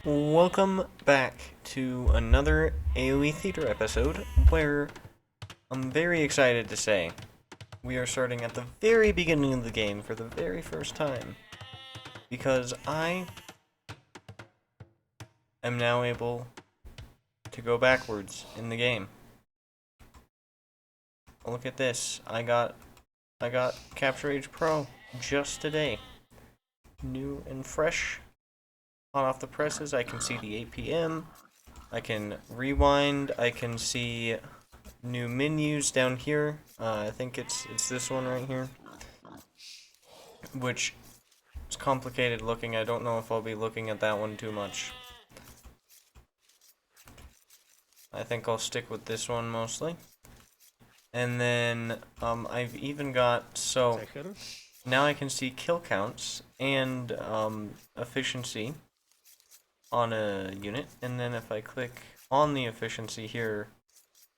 Welcome back to another AoE Theater episode where I'm very excited to say we are starting at the very beginning of the game for the very first time because I am now able to go backwards in the game. Look at this. I got Capture Age Pro just today. New and fresh. Hot off the presses. I can see the APM. I can rewind. I can see new menus down here. I think it's this one right here, which is complicated looking. I don't know if I'll be looking at that one too much. I think I'll stick with this one mostly. And then I've even got, so now I can see kill counts and efficiency on a unit, and then if I click on the efficiency here,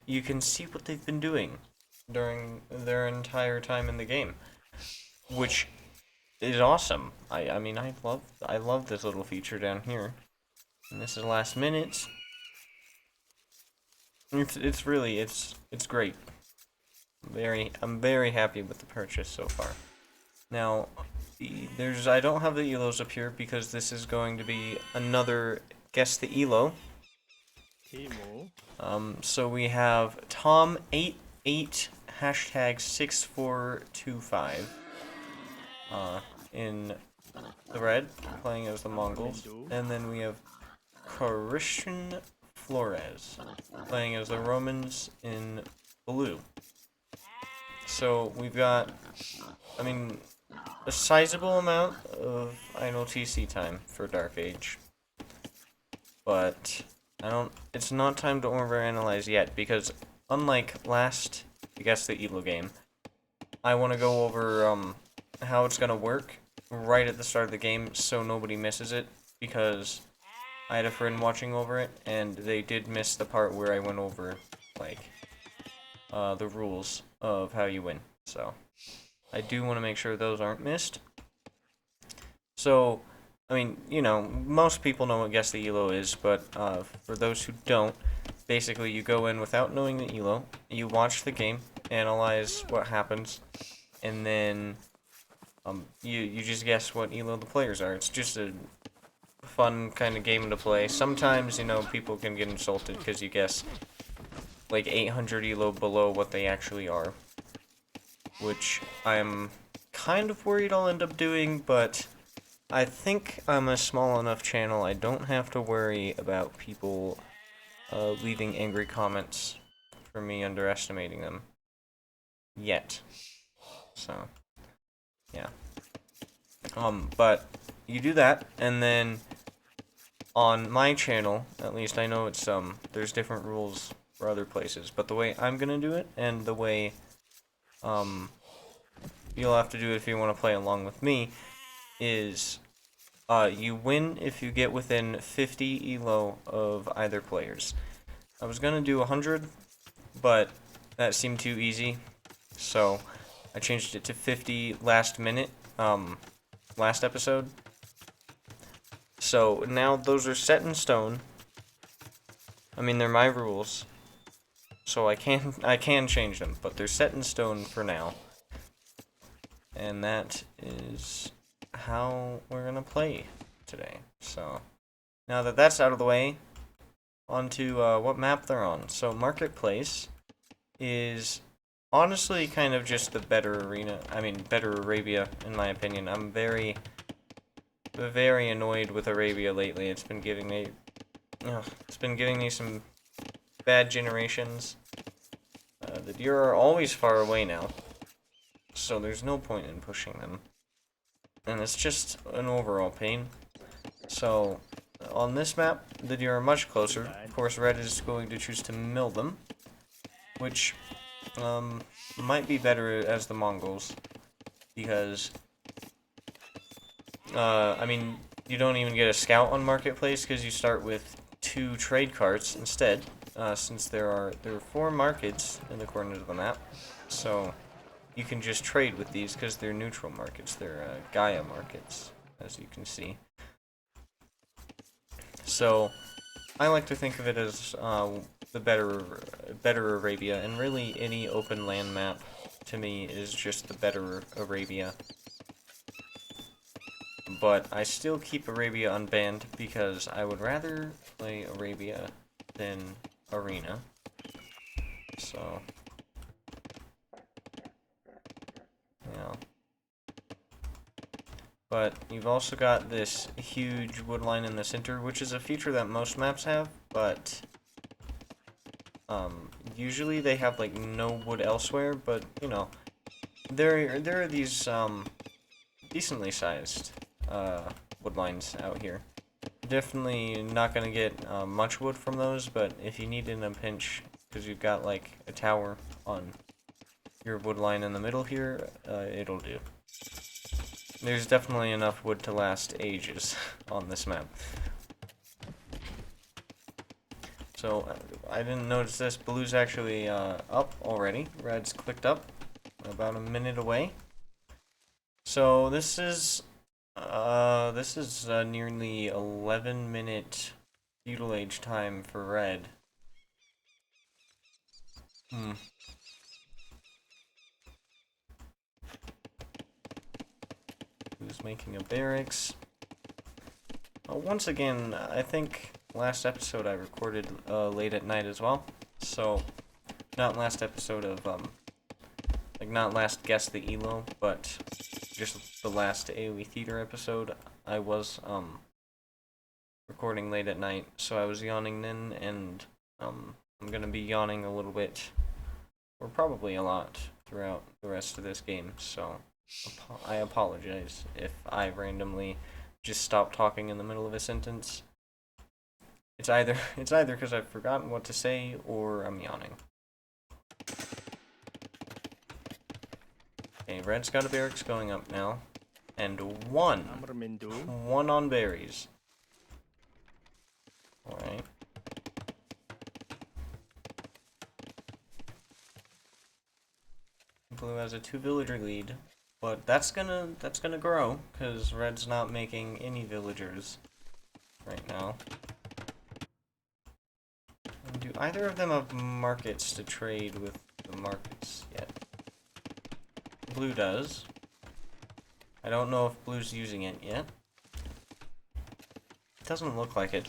you can see what they've been doing during their entire time in the game, which is awesome. I mean I love this little feature down here. And this is last minute. It's really it's great. I'm very happy with the purchase so far. Now, I don't have the ELOs up here because this is going to be another Guess the ELO. So we have Tom88 #6425 in the red, playing as the Mongols, and then we have Christian Flores playing as the Romans in blue. So we've got, I mean, a sizable amount of idle TC time for Dark Age, but it's not time to overanalyze yet, because unlike last Guess the ELO game, I want to go over how it's going to work right at the start of the game so nobody misses it, because I had a friend watching over it and they did miss the part where I went over like the rules of how you win. So I do want to make sure those aren't missed. So, I mean, you know, most people know what Guess the ELO is, but for those who don't, basically you go in without knowing the ELO, you watch the game, analyze what happens, and then you just guess what ELO the players are. It's just a fun kind of game to play. Sometimes, you know, people can get insulted because you guess like 800 ELO below what they actually are, which I'm kind of worried I'll end up doing, but I think I'm a small enough channel I don't have to worry about people leaving angry comments for me underestimating them yet. So yeah, but you do that, and then on my channel, at least I know it's there's different rules for other places, but the way I'm gonna do it, and the way you'll have to do it if you want to play along with me, is you win if you get within 50 ELO of either players. I was gonna do 100, but that seemed too easy, so I changed it to 50 last minute, last episode. So now those are set in stone. I mean, they're my rules, so I can change them, but they're set in stone for now. And that is how we're gonna play today. So now that that's out of the way, on to what map they're on. So Marketplace is honestly kind of just the better arena. I mean, better Arabia, in my opinion. I'm very annoyed with Arabia lately. It's been giving me some bad generations. The deer are always far away now, so there's no point in pushing them, and it's just an overall pain. So on this map, the deer are much closer. Of course, red is going to choose to mill them, which might be better as the Mongols, because I mean, you don't even get a scout on Marketplace because you start with 2 trade carts instead, since there are 4 markets in the corners of the map, so you can just trade with these because they're neutral markets. They're Gaia markets, as you can see. So I like to think of it as the better Arabia, and really any open land map to me is just the better Arabia. But I still keep Arabia unbanned because I would rather play Arabia than Arena. So, yeah. But you've also got this huge wood line in the center, which is a feature that most maps have, but usually they have like no wood elsewhere, but you know, there are these decently sized wood lines out here. Definitely not gonna get much wood from those, but if you need it in a pinch, because you've got like a tower on your wood line in the middle here, it'll do. There's definitely enough wood to last ages on this map. So, I didn't notice this. Blue's actually up already. Red's clicked up. About a minute away. So, this is nearly 11-minute feudal age time for Red. Who's making a barracks? Once again, I think last episode I recorded late at night as well. So, not last episode of, like not last Guess the ELO, but just the last AoE Theater episode. I was, recording late at night, so I was yawning then, and, I'm gonna be yawning a little bit, or probably a lot, throughout the rest of this game, so I apologize if I randomly just stop talking in the middle of a sentence. It's either because I've forgotten what to say or I'm yawning. Okay, Red's got a barracks going up now, and one on berries. All right. Blue has a 2-villager lead. But that's gonna grow, because Red's not making any villagers right now. And do either of them have markets to trade with the markets yet? Blue does. I don't know if Blue's using it yet. It doesn't look like it.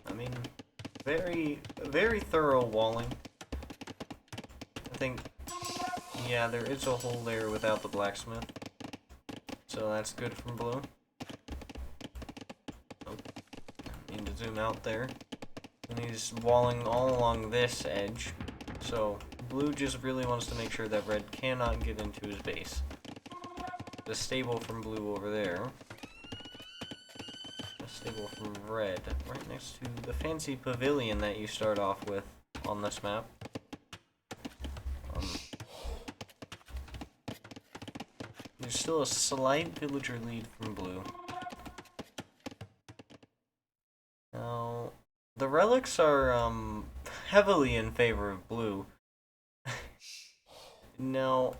I mean, very thorough walling. I think, yeah, there is a hole there without the blacksmith. So that's good from Blue. Oh, need to zoom out there. And he's walling all along this edge. So Blue just really wants to make sure that Red cannot get into his base. The stable from Blue over there. Stable from Red, right next to the fancy pavilion that you start off with on this map. There's still a slight villager lead from Blue. Now, the relics are heavily in favor of Blue. Now,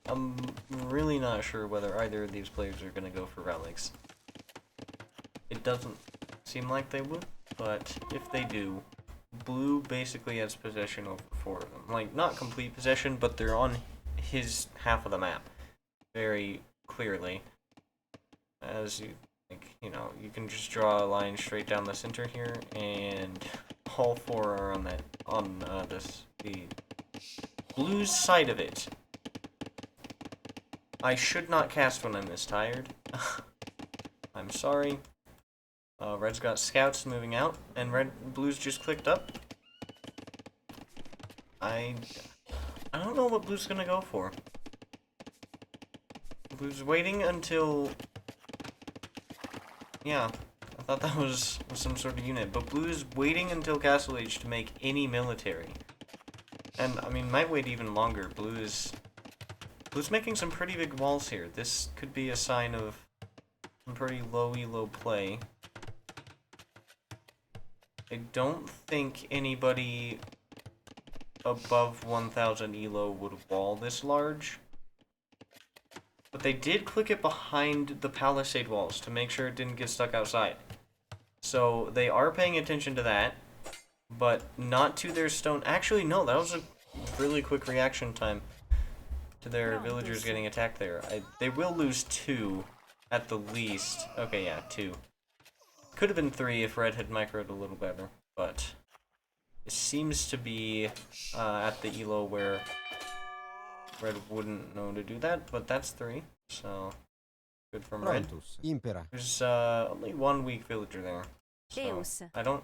I'm really not sure whether either of these players are going to go for relics. It doesn't seem like they would, but if they do, Blue basically has possession over 4 of them. Like, not complete possession, but they're on his half of the map. Very clearly. As you, like, you know, you can just draw a line straight down the center here, and all 4 are on that, the Blue's side of it. I should not cast when I'm this tired. I'm sorry. Red's got scouts moving out, and Blue's just clicked up. I don't know what Blue's gonna go for. Blue's waiting until... Yeah, I thought that was some sort of unit, but Blue's waiting until Castle Age to make any military. And, I mean, might wait even longer. Blue's making some pretty big walls here. This could be a sign of some pretty low elo play. I don't think anybody above 1000 ELO would wall this large. But they did click it behind the palisade walls to make sure it didn't get stuck outside. So they are paying attention to that, but not to their stone. Actually, no, that was a really quick reaction time to their villagers getting attacked there. They will lose 2 at the least. Okay, yeah, 2. Could have been 3 if Red had microed a little better, but it seems to be at the ELO where Red wouldn't know to do that, but that's 3, so good from Red. There's only 1 weak villager there, so I don't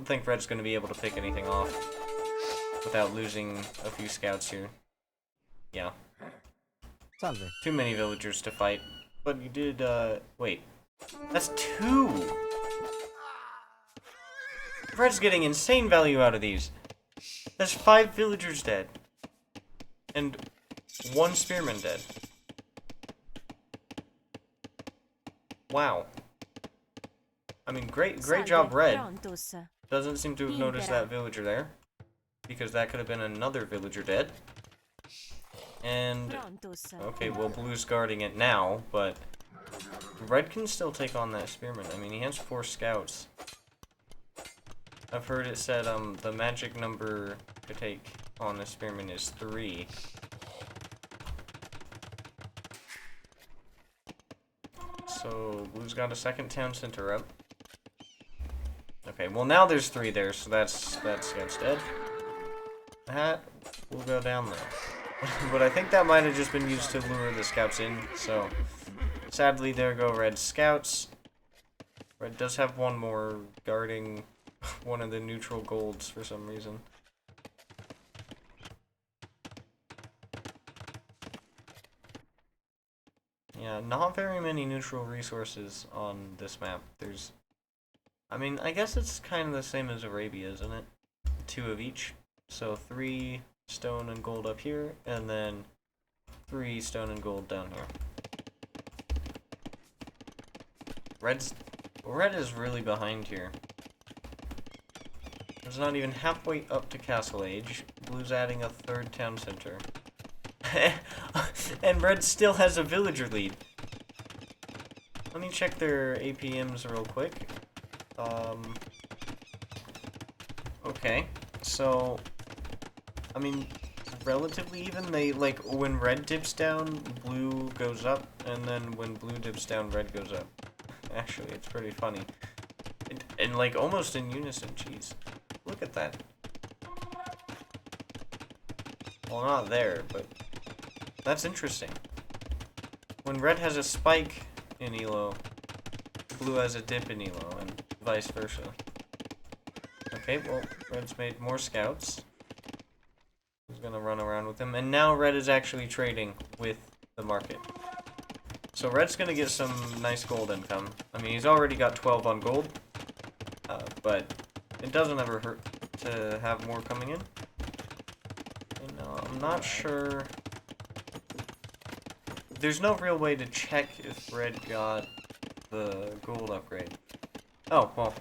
think Red's going to be able to pick anything off without losing a few scouts here. Yeah. Too many villagers to fight, but you did, wait. That's 2! Red's getting insane value out of these. That's 5 villagers dead. And 1 spearman dead. Wow. I mean, great job, Red. Doesn't seem to have noticed that villager there, because that could have been another villager dead. And, okay, well, Blue's guarding it now, but Red can still take on that spearman. I mean, he has 4 scouts. I've heard it said, the magic number to take on the spearman is 3. So, Blue's got a second town center up. Okay, well now there's 3 there, so that's dead. That will go down there. But I think that might have just been used to lure the scouts in, so sadly there go Red's scouts. Red does have 1 more guarding one of the neutral golds for some reason. Yeah, not very many neutral resources on this map. There's, I mean, I guess it's kind of the same as Arabia, isn't it? 2 of each. So 3 stone and gold up here, and then 3 stone and gold down here. Red is really behind here. It's not even halfway up to Castle Age. Blue's adding a 3rd town center. And Red still has a villager lead. Let me check their APMs real quick. Okay, so, I mean, relatively even. They, like, when Red dips down, Blue goes up, and then when Blue dips down, Red goes up. Actually, it's pretty funny. And like, almost in unison, jeez. Look at that. Well, not there, but that's interesting. When Red has a spike in ELO, Blue has a dip in ELO, and vice versa. Okay, well, Red's made more scouts. He's gonna run around with them, and now Red is actually trading with the market. So Red's gonna get some nice gold income. I mean, he's already got 12 on gold, but it doesn't ever hurt to have more coming in. And I'm not sure. There's no real way to check if Red got the gold upgrade. Oh, well,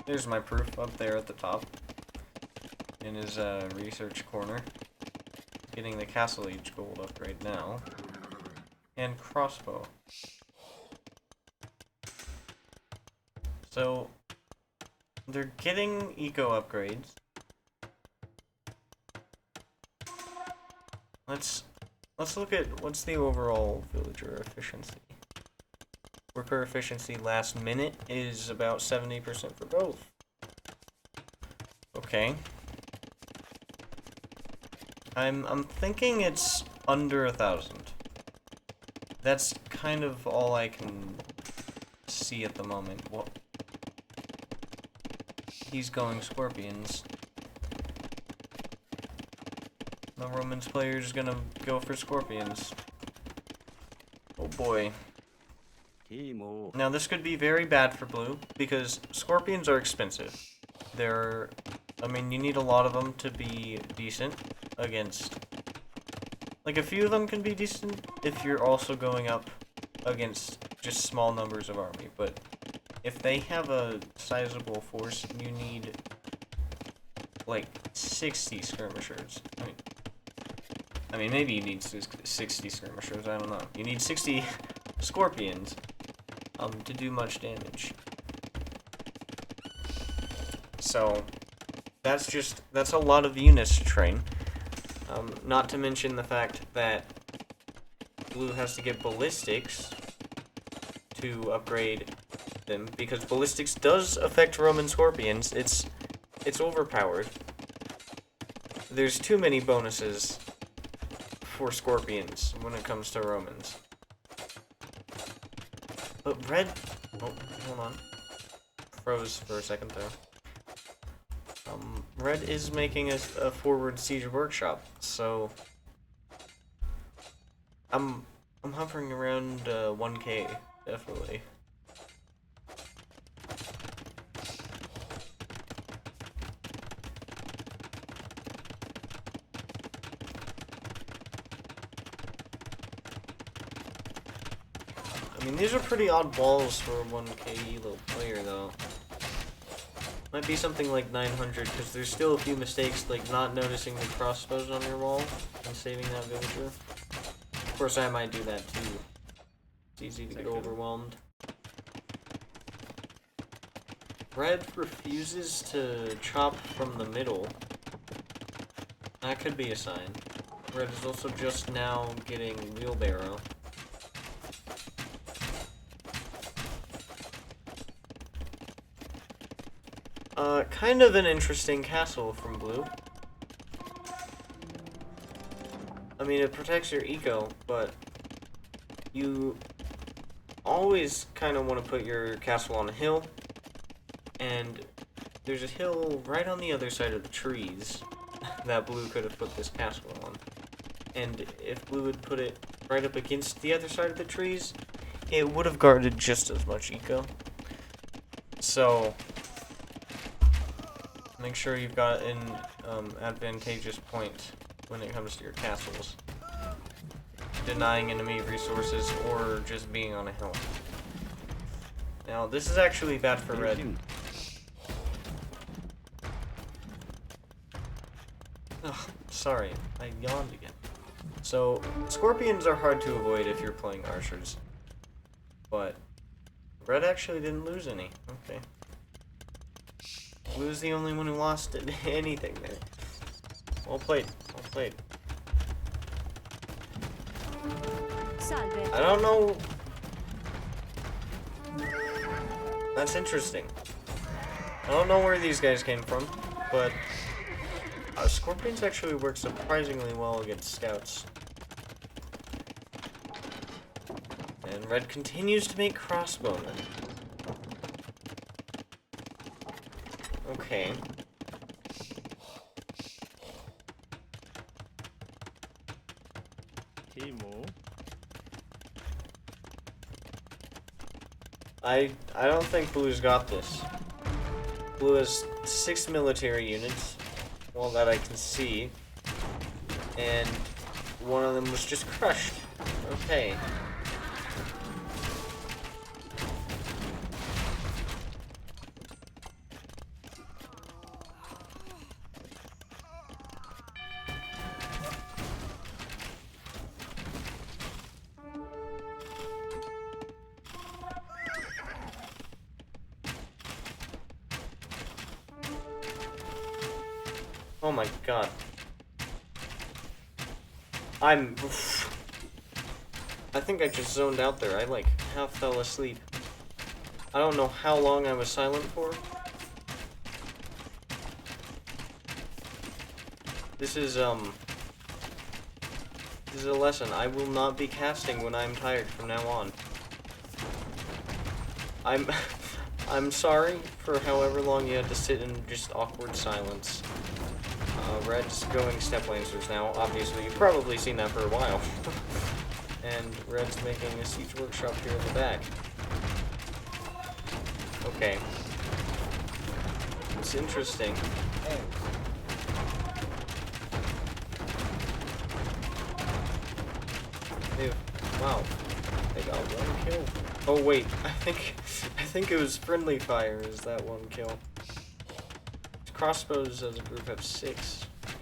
there's my proof up there at the top in his research corner. Getting the Castle Age gold upgrade now. And crossbow. So they're getting eco upgrades. Let's look at what's the overall villager efficiency. Worker efficiency last minute is about 70% for both. Okay. I'm thinking it's under 1,000. That's kind of all I can see at the moment. What? He's going scorpions. The Romans player is gonna go for scorpions. Oh boy. Now this could be very bad for Blue, because scorpions are expensive. I mean, you need a lot of them to be decent against. Like, a few of them can be decent if you're also going up against just small numbers of army, but if they have a sizable force, you need like 60 skirmishers. I mean, maybe you need 60 skirmishers, I don't know. You need 60 scorpions to do much damage. So, that's a lot of units to train. Not to mention the fact that Blue has to get ballistics to upgrade them, because ballistics does affect Roman scorpions. It's overpowered. There's too many bonuses for scorpions when it comes to Romans. But red... Oh, hold on. Froze for a second there. Red is making a forward siege workshop, so... I'm hovering around 1k, definitely. I mean, these are pretty odd balls for a 1k ELO player, though. Might be something like 900, because there's still a few mistakes, like not noticing the crossbows on your wall and saving that villager. Of course, I might do that too. It's easy to get overwhelmed. Red refuses to chop from the middle. That could be a sign. Red is also just now getting wheelbarrow. Kind of an interesting castle from Blue. I mean, it protects your eco, but you always kind of want to put your castle on a hill, and there's a hill right on the other side of the trees that Blue could have put this castle on. And if Blue had put it right up against the other side of the trees, it would have guarded just as much eco. So make sure you've got an advantageous point when it comes to your castles. Denying enemy resources or just being on a hill. Now, this is actually bad for red. Ugh, sorry, I yawned again. So, scorpions are hard to avoid if you're playing archers. But red actually didn't lose any. Okay. Blue's the only one who lost anything there. Well played. Well played. I don't know. That's interesting. I don't know where these guys came from, but scorpions actually work surprisingly well against scouts. And red continues to make crossbowmen. Okay. I don't think Blue's got this. Blue has 6 military units, well that I can see, and one of them was just crushed. Okay. Oh my god. I think I just zoned out there. I like half fell asleep. I don't know how long I was silent for. This is a lesson. I will not be casting when I'm tired from now on. I'm sorry for however long you had to sit in just awkward silence. Red's going step lancers now. Obviously, you've probably seen that for a while. And Red's making a siege workshop here in the back. Okay. It's interesting. Hey, wow. They got 1 kill. Oh wait, I think it was friendly fire is that 1 kill. crossbows as a group have 6. Okay.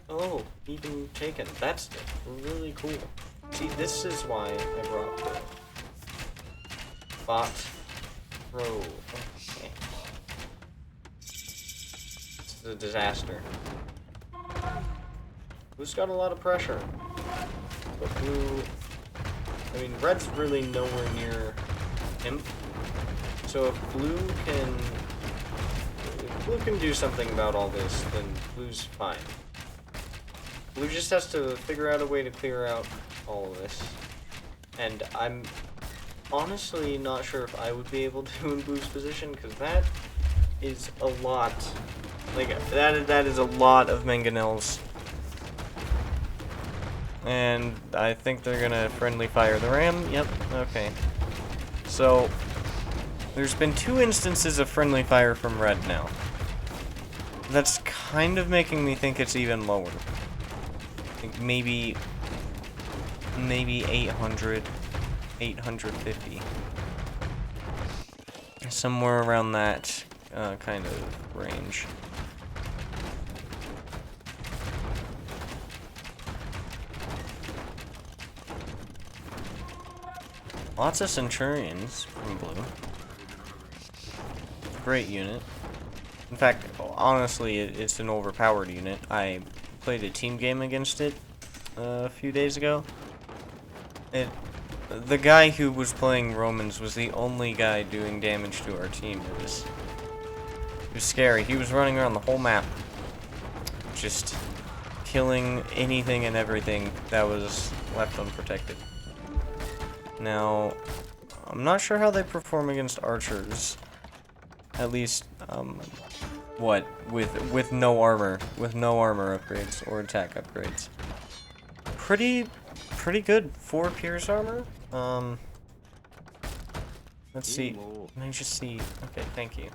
Oh, even taken. That's really cool. See, this is why I brought the bot row. Okay. This is a disaster. Blue's got a lot of pressure. But blue... I mean, red's really nowhere near him. So if blue can do something about all this, then blue's fine. Blue just has to figure out a way to clear out all of this. And I'm honestly not sure if I would be able to in blue's position, because that is a lot. Like, that is a lot of mangonels. And I think they're gonna friendly fire the ram. Yep, okay. So, there's been 2 instances of friendly fire from red now. That's kind of making me think it's even lower. I think maybe 800, 850. Somewhere around that kind of range. Lots of Centurions from blue. Great unit. In fact, honestly, it's an overpowered unit. I played a team game against it a few days ago. The guy who was playing Romans was the only guy doing damage to our team. It was scary. He was running around the whole map, just killing anything and everything that was left unprotected. Now, I'm not sure how they perform against archers. At least, what? With no armor upgrades or attack upgrades. Pretty good for Pierce armor. Let's see. Let me just see. Okay, thank you.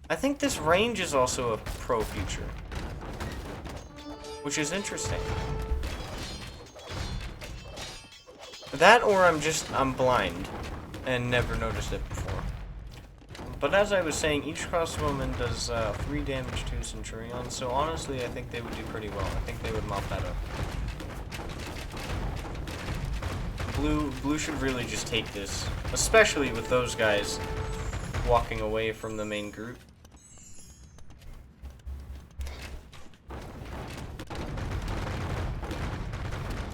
I think this range is also a pro feature, which is interesting. That, or I'm blind and never noticed it before. But as I was saying, each crossbowman does 3 damage to Centurion, so honestly I think they would do pretty well. I think they would mop that up. Blue should really just take this, especially with those guys walking away from the main group.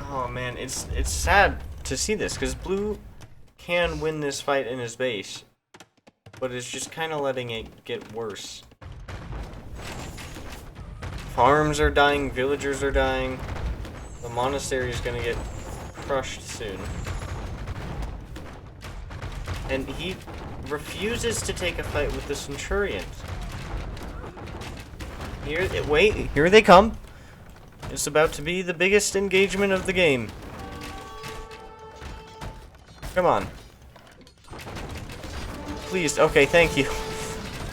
Oh man, it's sad to see this, because blue can win this fight in his base, but it's just kind of letting it get worse. Farms are dying, villagers are dying, the monastery is gonna get crushed soon. And he refuses to take a fight with the Centurions. Here they come. It's about to be the biggest engagement of the game. Come on. Please, okay, thank you.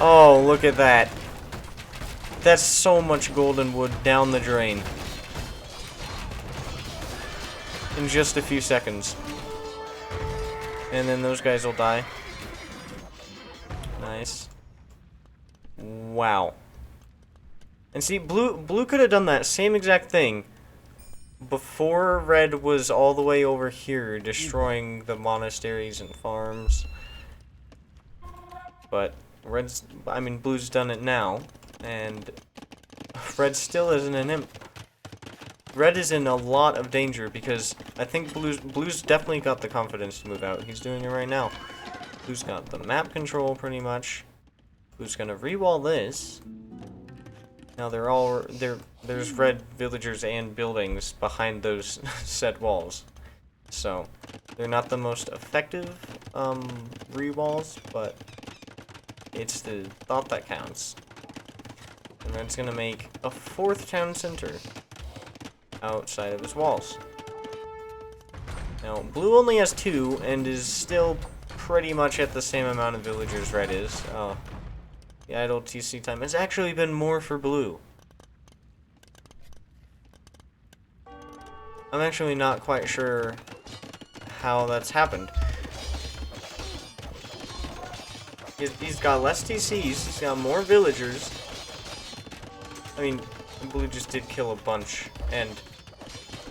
Oh, look at that. That's so much golden wood down the drain. In just a few seconds. And then those guys will die. Nice. Wow. And see, blue could have done that same exact thing before red was all the way over here destroying the monasteries and farms. But blue's done it now, and red still isn't an imp. Red is in a lot of danger because I think blue's definitely got the confidence to move out. He's doing it right now. Blue's got the map control pretty much. Blue's gonna re-wall this. Now there's red villagers and buildings behind those said walls. So they're not the most effective re-walls, but it's the thought that counts. And red's gonna make a 4th town center outside of his walls. Now, blue only has 2 and is still pretty much at the same amount of villagers red is. The idle TC time has actually been more for blue. I'm actually not quite sure how that's happened. He's got less TCs, he's got more villagers. I mean, Blue just did kill a bunch, and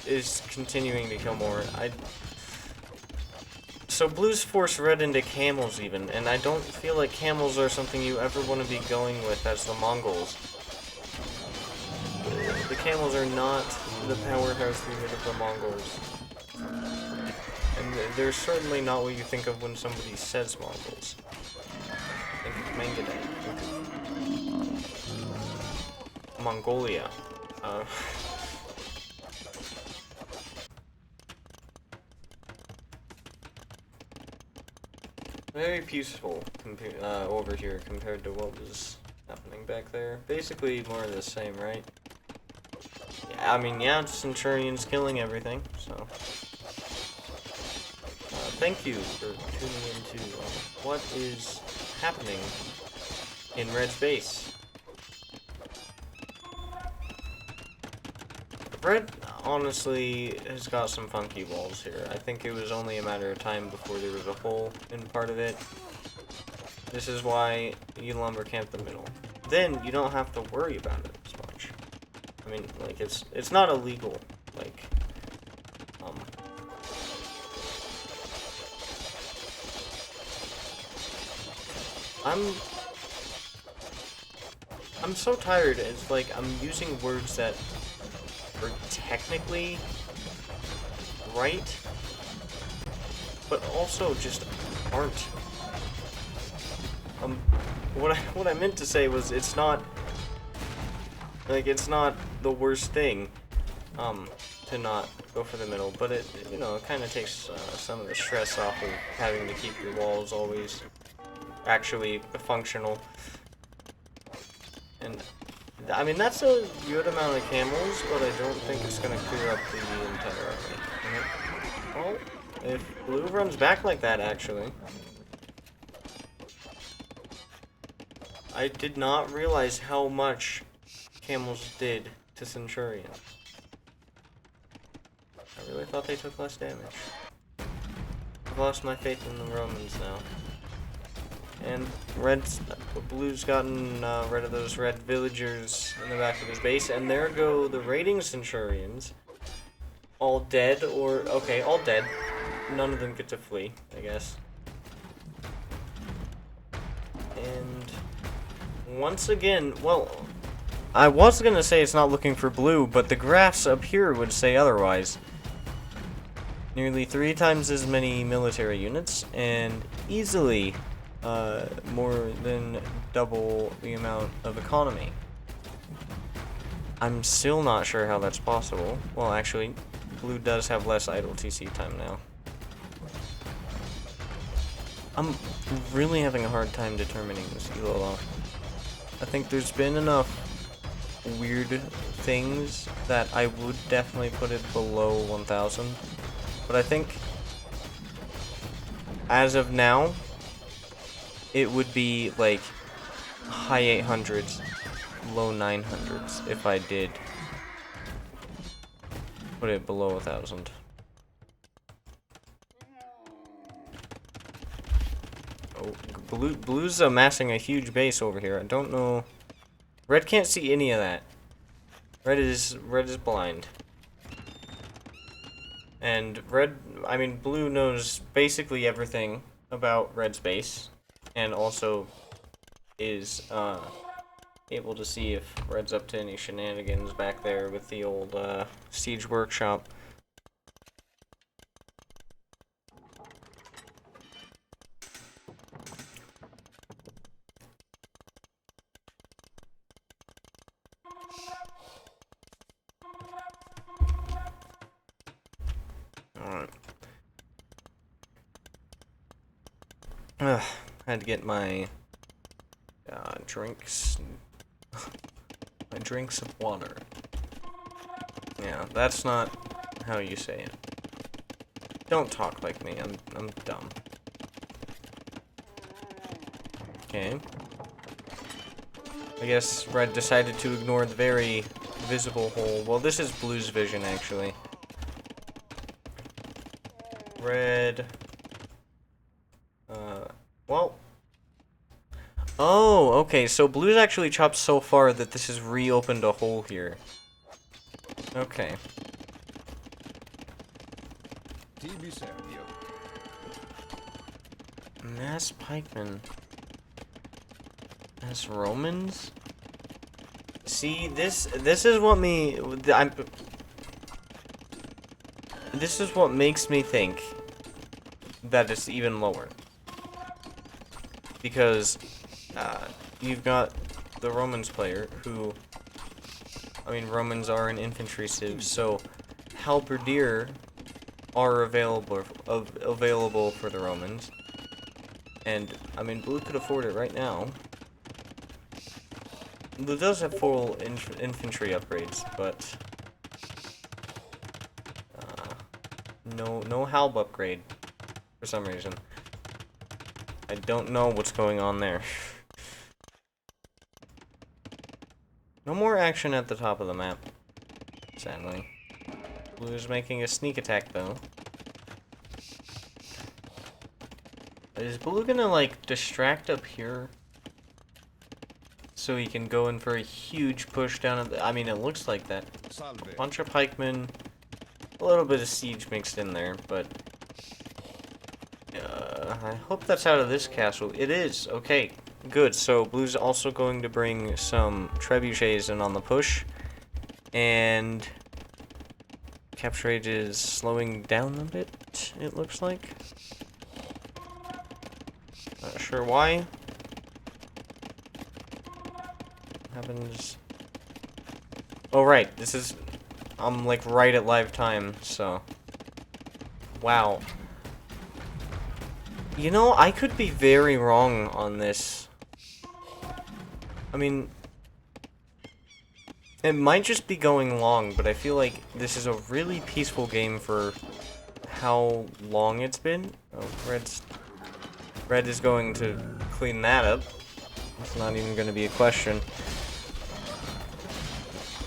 is continuing to kill more. So Blue's forced Red into camels even, and I don't feel like camels are something you ever want to be going with as the Mongols. The camels are not the powerhouse unit of the Mongols. And they're certainly not what you think of when somebody says Mongols. Think of Mangudai. Mongolia. Very peaceful over here compared to what was happening back there. Basically more of the same, right? Yeah, I mean, yeah, Centurion's killing everything, so... thank you for tuning into what is happening in Red's base. Red, honestly, has got some funky walls here. I think it was only a matter of time before there was a hole in part of it. This is why you lumber camp the middle. Then, you don't have to worry about it as much. I mean, like, it's not illegal, like, I'm so tired. It's like I'm using words that are technically right, but also just aren't. What I meant to say was it's not the worst thing to not go for the middle, but it kind of takes some of the stress off of having to keep your walls always actually functional. And I mean, that's a good amount of camels, but I don't think it's gonna clear up the entire army. Well, if Blue runs back like that, actually. I did not realize how much camels did to Centurion. I really thought they took less damage. I've lost my faith in the Romans now. And Blue's gotten rid of those red villagers in the back of his base, and there go the raiding Centurions. All dead, okay, all dead. None of them get to flee, I guess. And once again, well, I was gonna say it's not looking for Blue, but the graphs up here would say otherwise. Nearly 3 times as many military units, and easily more than double the amount of economy. I'm still not sure how that's possible. Well, actually, Blue does have less idle TC time now. I'm really having a hard time determining this ELO. I think there's been enough weird things that I would definitely put it below 1,000. But I think, as of now, it would be like high 800s, low 900s if I did put it below 1,000. Oh, Blue's amassing a huge base over here. I don't know. Red can't see any of that. Red is blind. And Blue knows basically everything about Red's base. And also is able to see if Red's up to any shenanigans back there with the old siege workshop. Alright. Had to get my drinks. My drinks of water. Yeah, that's not how you say it. Don't talk like me. I'm dumb. Okay. I guess Red decided to ignore the very visible hole. Well, this is Blue's vision, actually. Red Oh, okay, so blue's actually chopped so far that this has reopened a hole here. Okay. Mass pikemen. Mass Romans? See, this is what this is what makes me think that it's even lower. Because you've got the Romans player who, I mean, Romans are an infantry civ, so halberdier are available for the Romans. And I mean, blue could afford it right now. Blue does have full infantry upgrades, but no halb upgrade for some reason. I don't know what's going on there. No more action at the top of the map, sadly. Blue is making a sneak attack though. Is Blue gonna like distract up here? So he can go in for a huge push down at the, I mean, it looks like that. A bunch of pikemen, a little bit of siege mixed in there, but I hope that's out of this castle. It is. Okay, good. So Blue's also going to bring some trebuchets in on the push, and capture rate is slowing down a bit, it looks like. Not sure why. Happens. Oh right, this is, I'm like right at live time, so wow. You know, I could be very wrong on this. I mean, it might just be going long, but I feel like this is a really peaceful game for how long it's been. Oh, red is going to clean that up. It's not even going to be a question.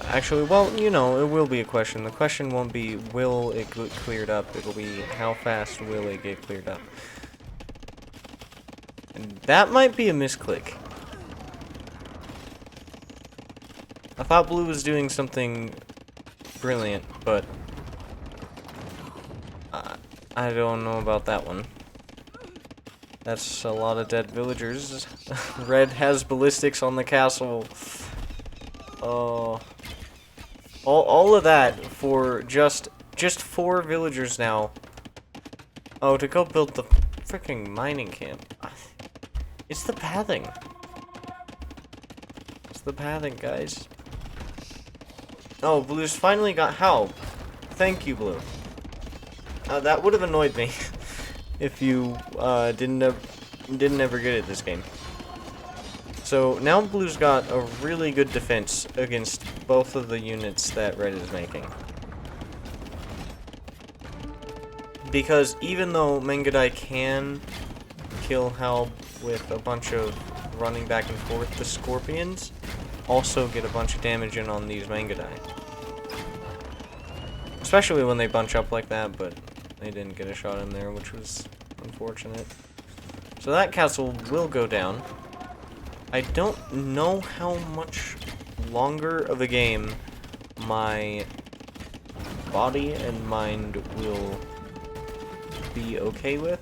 Actually, well, you know, it will be a question. The question won't be, will it get cleared up? It'll be, how fast will it get cleared up? And that might be a misclick. I thought blue was doing something brilliant, but I don't know about that one. That's a lot of dead villagers. Red has ballistics on the castle. Oh. All of that for just 4 villagers now. Oh, to go build the freaking mining camp. It's the pathing. It's the pathing, guys. Oh, blue's finally got help. Thank you, blue. That would have annoyed me if you didn't ever get it this game. So now blue's got a really good defense against both of the units that red is making. Because even though Mengadai can kill Halb with a bunch of running back and forth, the Scorpions also get a bunch of damage in on these Mengadai. Especially when they bunch up like that, but they didn't get a shot in there, which was unfortunate. So that castle will go down. I don't know how much longer of a game my body and mind will be okay with,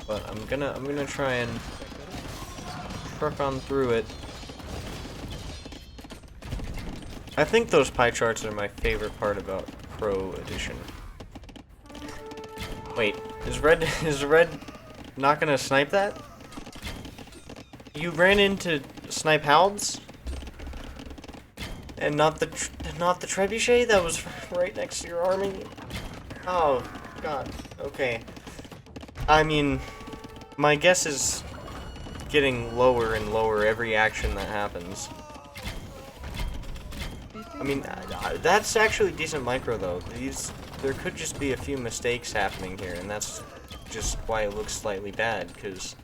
but I'm gonna try and truck on through it. I think those pie charts are my favorite part about Pro Edition. Wait, is red not gonna snipe that? You ran into snipe Halbs? And not the trebuchet that was right next to your army? Oh god. Okay. I mean, my guess is getting lower and lower every action that happens. I mean, that's actually decent micro though. There could just be a few mistakes happening here, and that's just why it looks slightly bad, because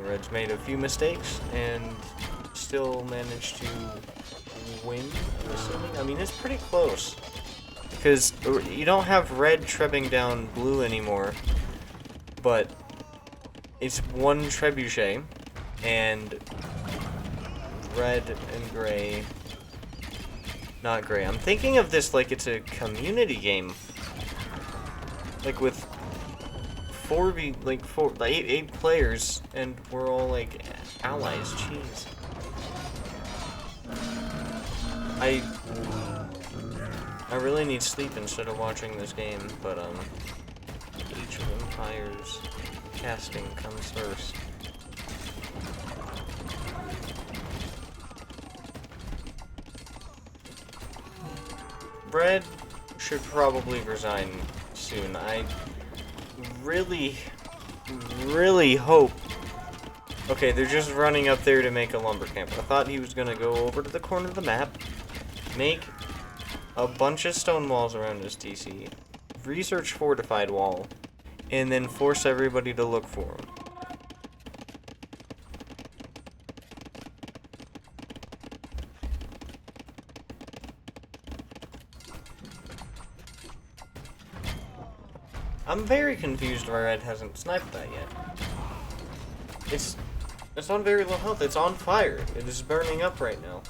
red's made a few mistakes and still managed to win, I'm assuming. I mean, it's pretty close, because you don't have red trebbing down blue anymore, but it's one trebuchet, and red and gray. Not gray. I'm thinking of this like it's a community game. Like with 8 players, and we're all like allies. Jeez. I really need sleep instead of watching this game, but Age of Empires casting comes first. Brad should probably resign soon. I really hope. Okay, they're just running up there to make a lumber camp. I thought he was gonna go over to the corner of the map, make a bunch of stone walls around his TC, research fortified wall, and then force everybody to look for him. I'm very confused why Red hasn't sniped that yet. It's on very low health. It's on fire. It is burning up right now.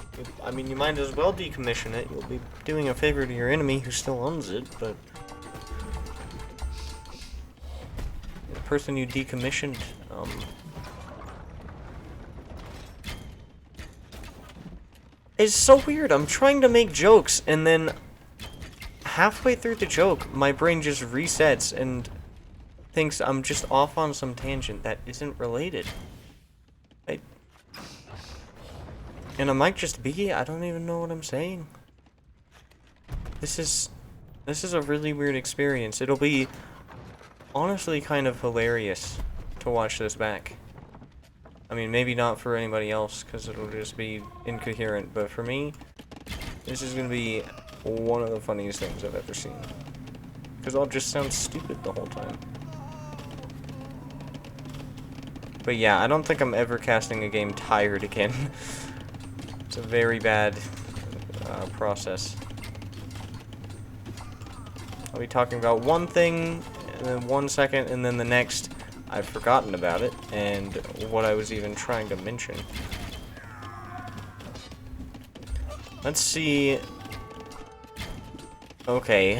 I mean, you might as well decommission it. You'll be doing a favor to your enemy who still owns it, but the person you decommissioned, it's so weird. I'm trying to make jokes, and then halfway through the joke, my brain just resets and thinks I'm just off on some tangent that isn't related. And I might just be. I don't even know what I'm saying. This is a really weird experience. It'll be honestly kind of hilarious to watch this back. I mean, maybe not for anybody else, because it'll just be incoherent, but for me, this is going to be one of the funniest things I've ever seen. Because I'll just sound stupid the whole time. But yeah, I don't think I'm ever casting a game tired again. It's a very bad process. I'll be talking about one thing, and then 1 second, and then the next, I've forgotten about it, and what I was even trying to mention. Let's see. Okay.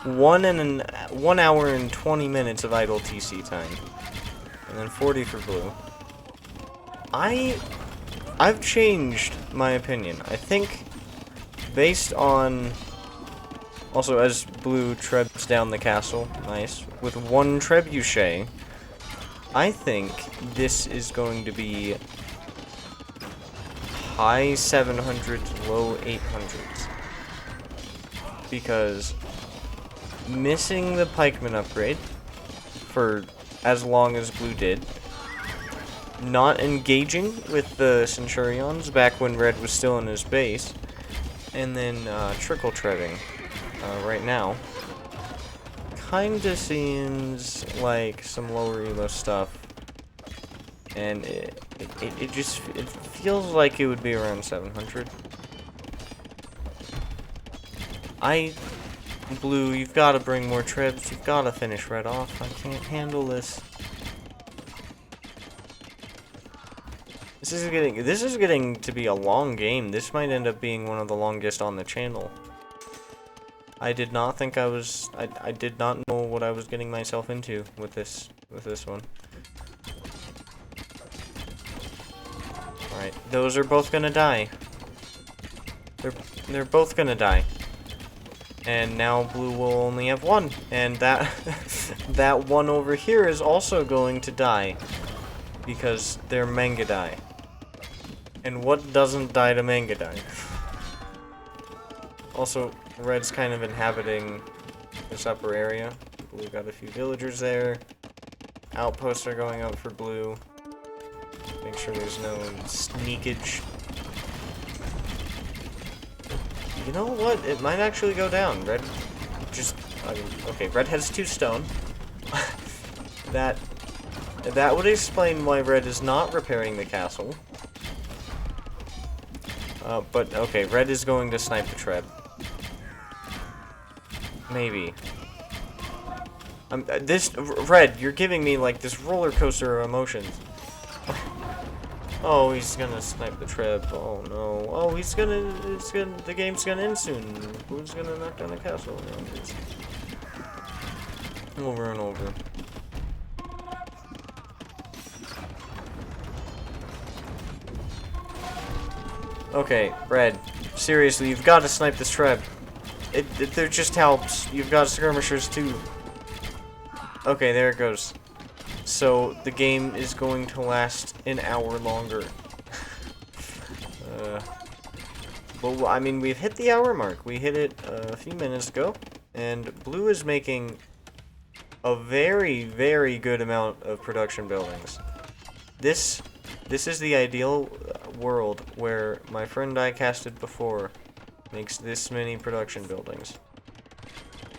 1 hour and 20 minutes of idle TC time. And then 40 for blue. I've changed my opinion. I think, based on... Also, as blue trebs down the castle, nice, with 1 trebuchet, I think this is going to be high 700s, low 800s. Because missing the pikeman upgrade for as long as blue did, not engaging with the Centurions back when red was still in his base, and then trickle treading right now, kinda seems like some lower elo stuff, and it feels like it would be around 700. Blue, you've got to bring more trebs. You've got to finish red off. I can't handle this. This is getting to be a long game. This might end up being one of the longest on the channel. I did not think I did not know what I was getting myself into with this one. Alright, those are both gonna die. They're both gonna die. And now blue will only have 1, and that that one over here is also going to die because they're Mangadai. And what doesn't die to Mangadai? Also, red's kind of inhabiting this upper area. Blue got a few villagers there. Outposts are going up for blue. Make sure there's no sneakage. You know what? It might actually go down. Red just... okay, red has 2 stone. That would explain why red is not repairing the castle. But, okay, red is going to snipe the treb. Maybe. Red, you're giving me, like, this roller coaster of emotions. Oh, he's gonna snipe the trap. Oh no. Oh, the game's gonna end soon. Who's gonna knock down the castle? No, over and over. Okay, Red. Seriously, you've got to snipe this trap. There just helps. You've got skirmishers too. Okay, there it goes. So, the game is going to last an hour longer. Well, I mean, we've hit the hour mark. We hit it a few minutes ago. And Blue is making a very, very good amount of production buildings. This is the ideal world where my friend I casted before makes this many production buildings.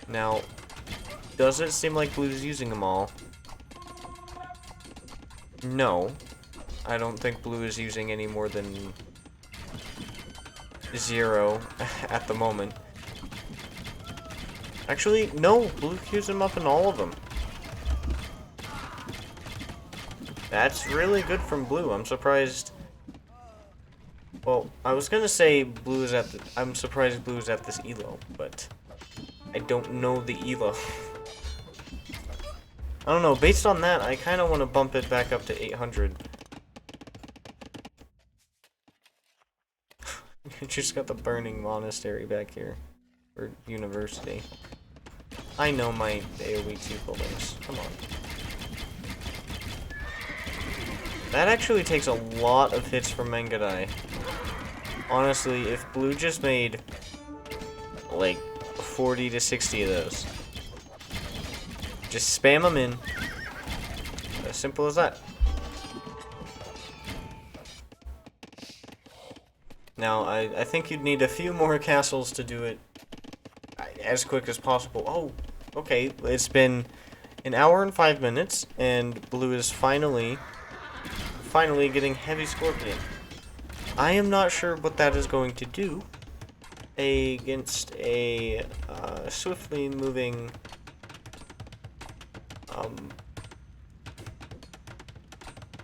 Now, does it seem like Blue's using them all? No. I don't think Blue is using any more than 0 at the moment. Actually, no, Blue queues them up in all of them. That's really good from Blue. I'm surprised. Well, I was gonna say Blue is at the... I'm surprised Blue is at this ELO, but I don't know the ELO. I don't know, based on that, I kind of want to bump it back up to 800. Just got the burning monastery back here. Or university. I know my AoE 2 buildings. Come on. That actually takes a lot of hits from Mangadai. Honestly, if Blue just made like 40 to 60 of those. Just spam them in. As simple as that. Now, I think you'd need a few more castles to do it as quick as possible. Oh, okay. It's been an hour and 5 minutes, and Blue is finally getting Heavy Scorpion. I am not sure what that is going to do against a swiftly moving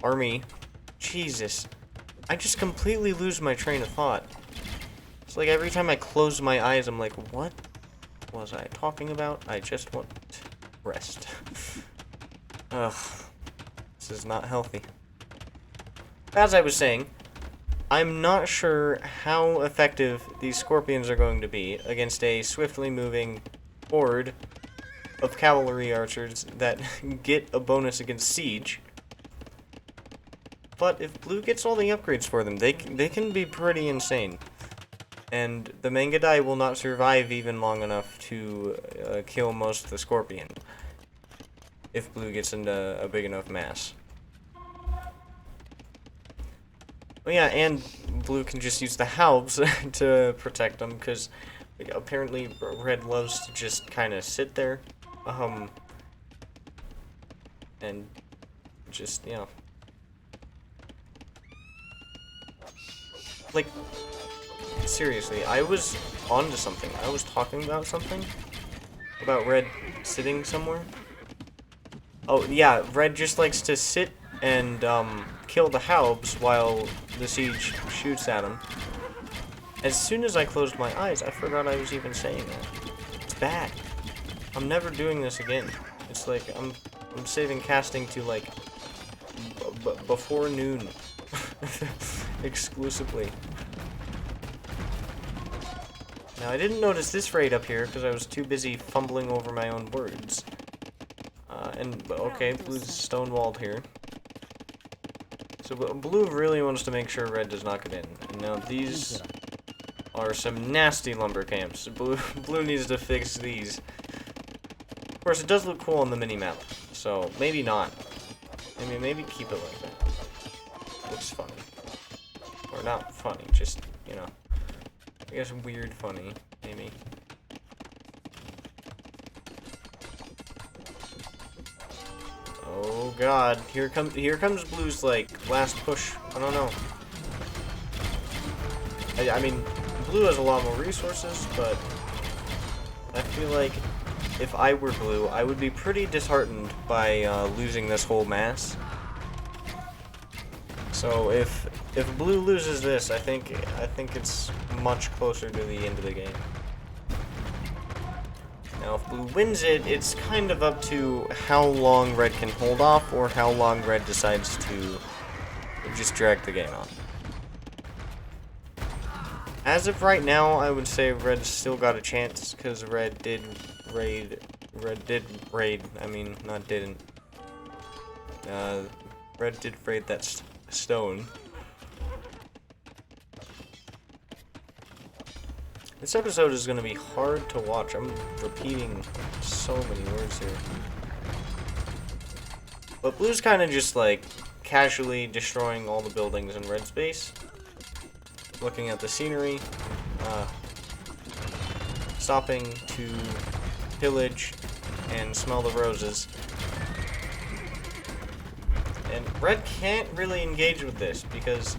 army. Jesus. I just completely lose my train of thought. It's like every time I close my eyes, I'm like, what was I talking about? I just want rest. Ugh. This is not healthy. As I was saying, I'm not sure how effective these scorpions are going to be against a swiftly moving horde of cavalry archers that get a bonus against siege. But if Blue gets all the upgrades for them, they can be pretty insane. And the Mangadai will not survive even long enough to kill most of the scorpion if Blue gets into a big enough mass. Oh yeah, and Blue can just use the halbs to protect them, because apparently Red loves to just kind of sit there, and just, you know. Like, seriously, I was onto something. I was talking about something. About Red sitting somewhere. Oh, yeah, Red just likes to sit and, kill the halbs while the siege shoots at him. As soon as I closed my eyes, I forgot I was even saying that. It's bad. I'm never doing this again. It's like, I'm saving casting to, like, before noon. Exclusively. Now, I didn't notice this raid up here because I was too busy fumbling over my own words. Okay, Blue's stonewalled here. So Blue really wants to make sure Red does not get in. And now these are some nasty lumber camps. Blue needs to fix these. Of course, it does look cool on the mini-map, so maybe not. I mean, maybe keep it like that. Looks funny. Or not funny, just, you know. I guess weird funny, maybe. Oh god, here comes Blue's, like, last push. I don't know. I mean, Blue has a lot more resources, but I feel like if I were Blue, I would be pretty disheartened by losing this whole mass. So if blue loses this, I think it's much closer to the end of the game. Now, if blue wins it, it's kind of up to how long red can hold off, or how long red decides to just drag the game on. As of right now, I would say red's still got a chance, because red did raid, I mean, not didn't. Red did raid that stone. This episode is going to be hard to watch. I'm repeating so many words here. But blue's kind of just like casually destroying all the buildings in red space. Looking at the scenery. Stopping to pillage and smell the roses. And red can't really engage with this because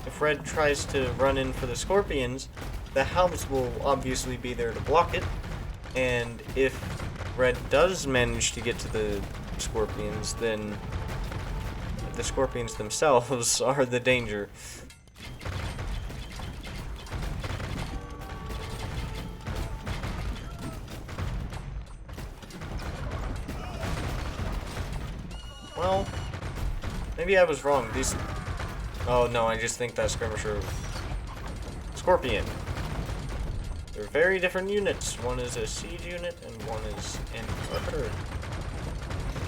if red tries to run in for the scorpions, the house will obviously be there to block it, and if red does manage to get to the scorpions, then the scorpions themselves are the danger. Well, maybe I was wrong. These... Oh no, I just think that skirmisher... Scorpion. They're very different units. One is a siege unit, and one is an arbiter.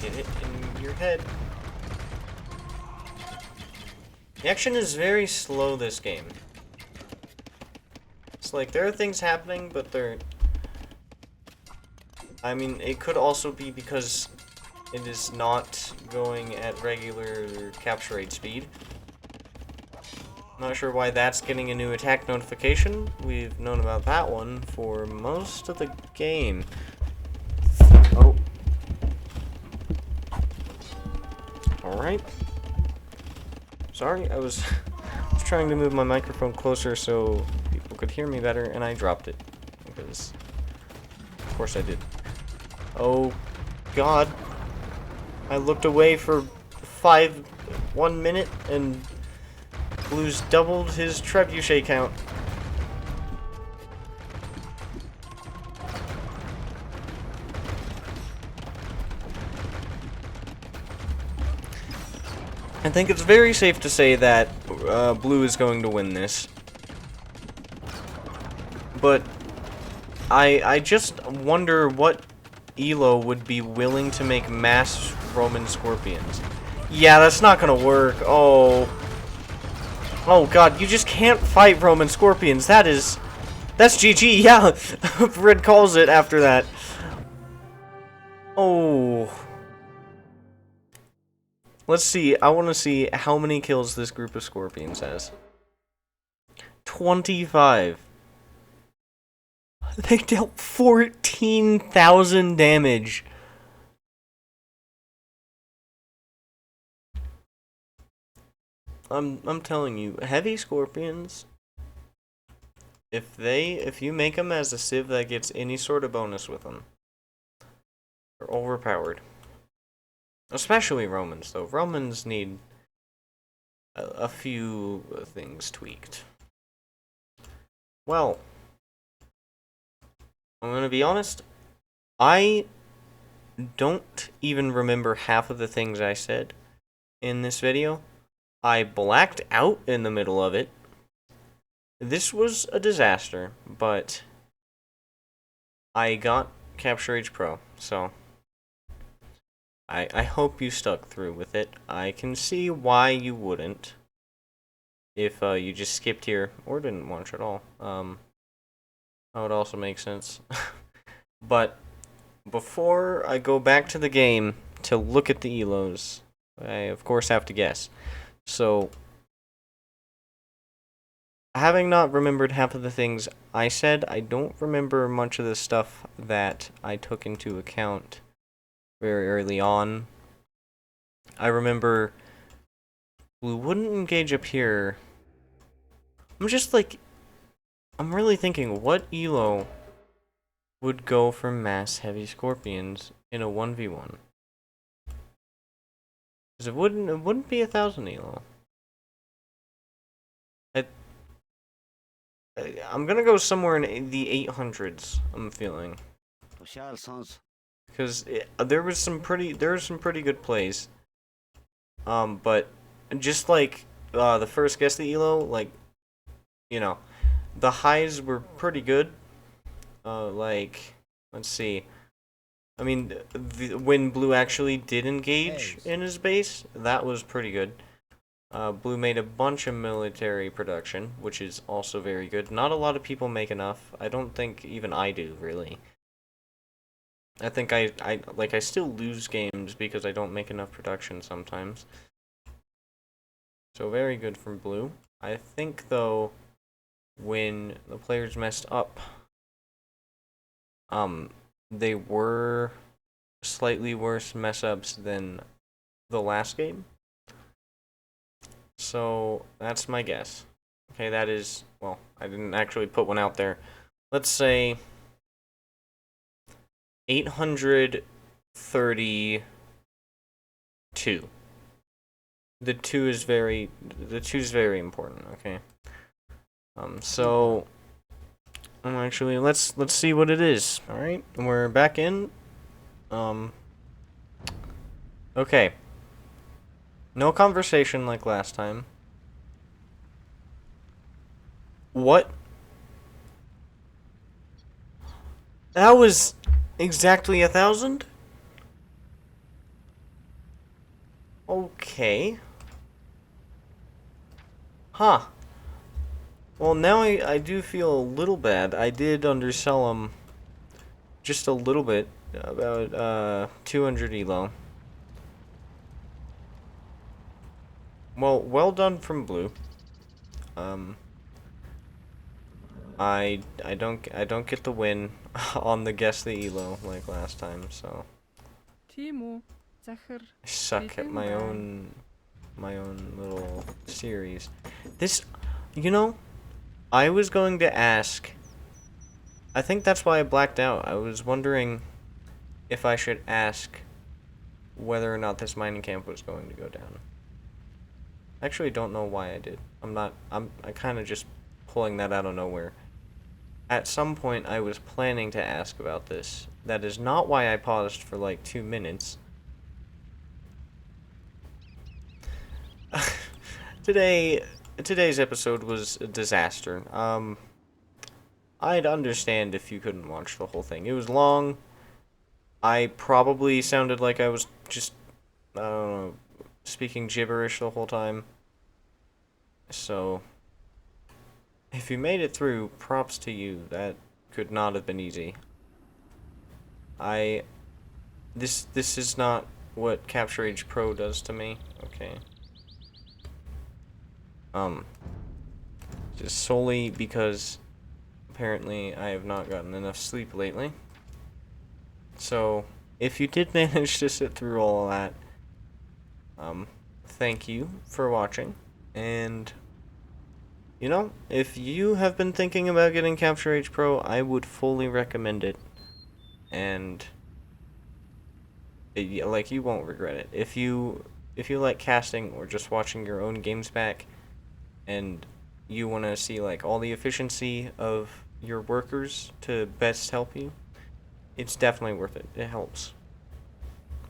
Get it in your head. The action is very slow this game. It's like, there are things happening, but they're... I mean, it could also be because it is not going at regular capture rate speed. Not sure why that's getting a new attack notification. We've known about that one for most of the game. Oh. Alright. Sorry, I was trying to move my microphone closer so people could hear me better, and I dropped it. Because, of course I did. Oh, God. I looked away for 1 minute, and blue's doubled his trebuchet count. I think it's very safe to say that blue is going to win this. But I just wonder what ELO would be willing to make mass Roman scorpions. Yeah, that's not gonna work. Oh. Oh god, you just can't fight Roman scorpions. That's GG, yeah. Red calls it after that. Oh. Let's see, I want to see how many kills this group of scorpions has. 25. They dealt 14,000 damage. I'm telling you, heavy scorpions, if you make them as a civ that gets any sort of bonus with them, they're overpowered. Especially Romans, though. Romans need a few things tweaked. Well, I'm gonna be honest, I don't even remember half of the things I said in this video. I blacked out in the middle of it. This was a disaster, but I got Capture H Pro, so I hope you stuck through with it. I can see why you wouldn't if you just skipped here or didn't watch at all. That would also make sense. But before I go back to the game to look at the ELOs, I of course have to guess. So, having not remembered half of the things I said, I don't remember much of the stuff that I took into account very early on. I remember blue wouldn't engage up here. I'm really thinking, what ELO would go for mass heavy scorpions in a 1v1? Because it wouldn't be 1,000 ELO. I'm gonna go somewhere in the 800s, I'm feeling. Because there were some pretty good plays. But just like the first guess the ELO, like, you know, the highs were pretty good. Like, let's see. I mean, when Blue actually did engage in his base, that was pretty good. Blue made a bunch of military production, which is also very good. Not a lot of people make enough. I don't think even I do, really. I think I still lose games because I don't make enough production sometimes. So very good from Blue. I think, though, when the players messed up, they were slightly worse mess-ups than the last game. So, that's my guess. Okay, that is, well, I didn't actually put one out there. Let's say 832. The 2 is very important, okay? So actually let's see what it is. All right, we're back in. Okay. No conversation like last time. What? That was exactly 1,000? Okay. Huh. Well, now I do feel a little bad. I did undersell him just a little bit, about 200 ELO. Well done from Blue. I don't get the win on the guess the ELO like last time, so I suck at my own little series. This, you know, I was going to ask. I think that's why I blacked out. I was wondering if I should ask whether or not this mining camp was going to go down. I actually don't know why I did. I kind of just pulling that out of nowhere. At some point, I was planning to ask about this. That is not why I paused for like 2 minutes. Today's episode was a disaster. I'd understand if you couldn't watch the whole thing. It was long. I probably sounded like I was just, I don't know, speaking gibberish the whole time. So, if you made it through, props to you. That could not have been easy. This is not what Capture Age Pro does to me. Okay. Just solely because apparently I have not gotten enough sleep lately. So, if you did manage to sit through all of that, thank you for watching. And, you know, if you have been thinking about getting Capture Age Pro, I would fully recommend it. And, like, you won't regret it. If you like casting or just watching your own games back, and you want to see, like, all the efficiency of your workers to best help you, it's definitely worth it. It helps.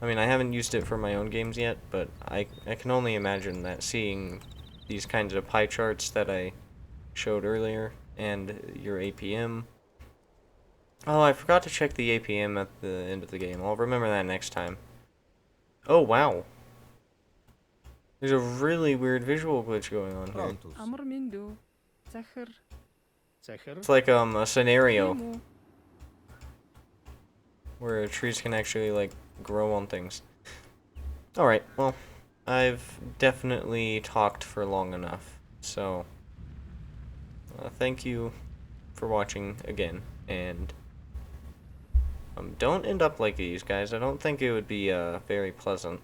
I mean, I haven't used it for my own games yet, but I can only imagine that seeing these kinds of pie charts that I showed earlier, and your APM. Oh, I forgot to check the APM at the end of the game. I'll remember that next time. Oh, wow. There's a really weird visual glitch going on here. It's like a scenario where trees can actually, like, grow on things. Alright, well, I've definitely talked for long enough, so thank you for watching again, and don't end up like these, guys. I don't think it would be very pleasant.